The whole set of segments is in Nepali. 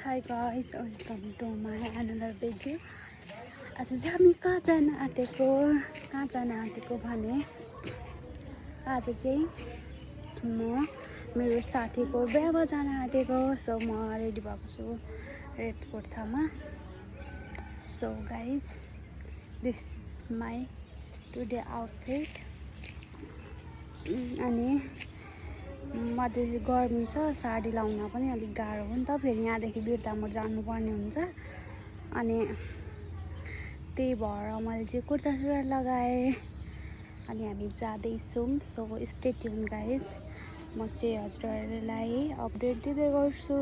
Hi guys, welcome to my another video. आज चाहिँ हामी कहाँ जान आँटेको भने आज चाहिँ म मेरो साथीको बिहामा जान आँटेको. सो म रेडी भएको छु red कुर्तामा. So guys, this is my today outfit. अनि मधेस गर्मी छ, साडी लाउन पनि अलिक गाह्रो हो नि त. फेरि यहाँदेखि बिर्तामोड जानुपर्ने हुन्छ. अनि त्यही भएर मैले चाहिँ कुर्ता सुरुवाल लगाएँ. अनि हामी जाँदैछौँ. So stay tune guys. म चाहिँ हजुरहरूलाई अपडेट दिँदै गर्छु.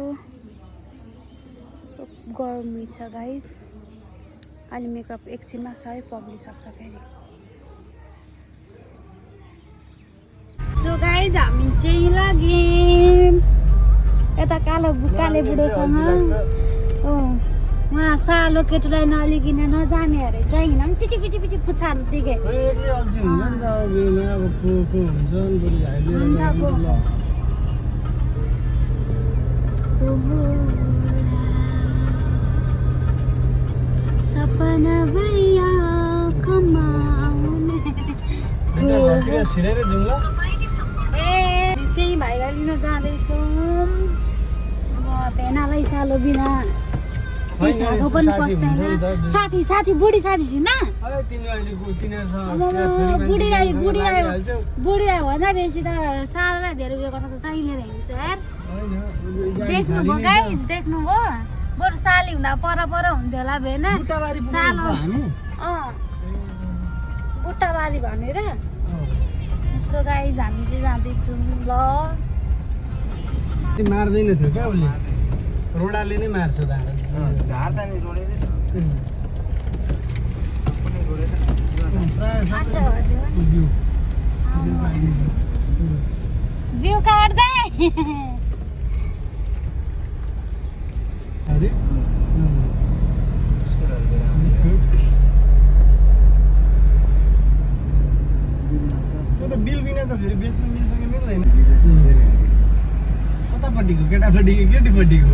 गर्मी छ गाइज. अहिले मेकअप एकछिनमा सबै पग्लिसक्छ फेरि. सो गाइज हामी चाहिँ लाग्यौँ यता काले बुढोसँग. उहाँ सालो केटोलाई नलिकन नजाने अरे. चाहिँ हिँड्न पनि पछि पुच्छाहरू देखेँ. सपना भैया कमाउने चाहिँ भाइलाई लिन जाँदैछौँ. अब भेनालाई सालो बिना खाएको पनि पस्दैन. साथी बुढी साथी छिन् बुढीलाई भन्दा बेसी त सालोलाई धेरै उयो गर्न त चाहिने हिँड्छ यार. देख्नुभयो गाइस, देख्नुभयो. बरु साली हुँदा पर हुन्थ्यो होला भेना. सालो बुट्टाबारी भनेर. सो गाइस हामी चाहिँ जाँदैछौँ. ल मार्दैन थियो क्या उसले, रोडाले नै मार्छ. भ्यू काट्दै त्यो त बिल बिना त फेरि बेच्नु मिल्छ कि मिल्दैन. कतापट्टिको, केटापट्टिको केटीपट्टिको?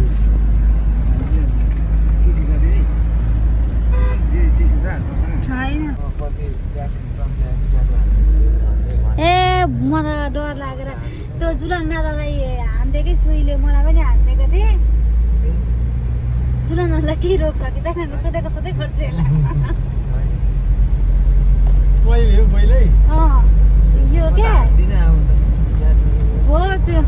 छैन. ए मलाई डर लागेर त्यो जुलन दादालाई हान्देकै सुईले मलाई पनि हानिदिएको थिएँ. जुलन दादालाई केही रोक्छ कि छैन सोधेको गर्छु पहिलै यो क्या हो त्यो.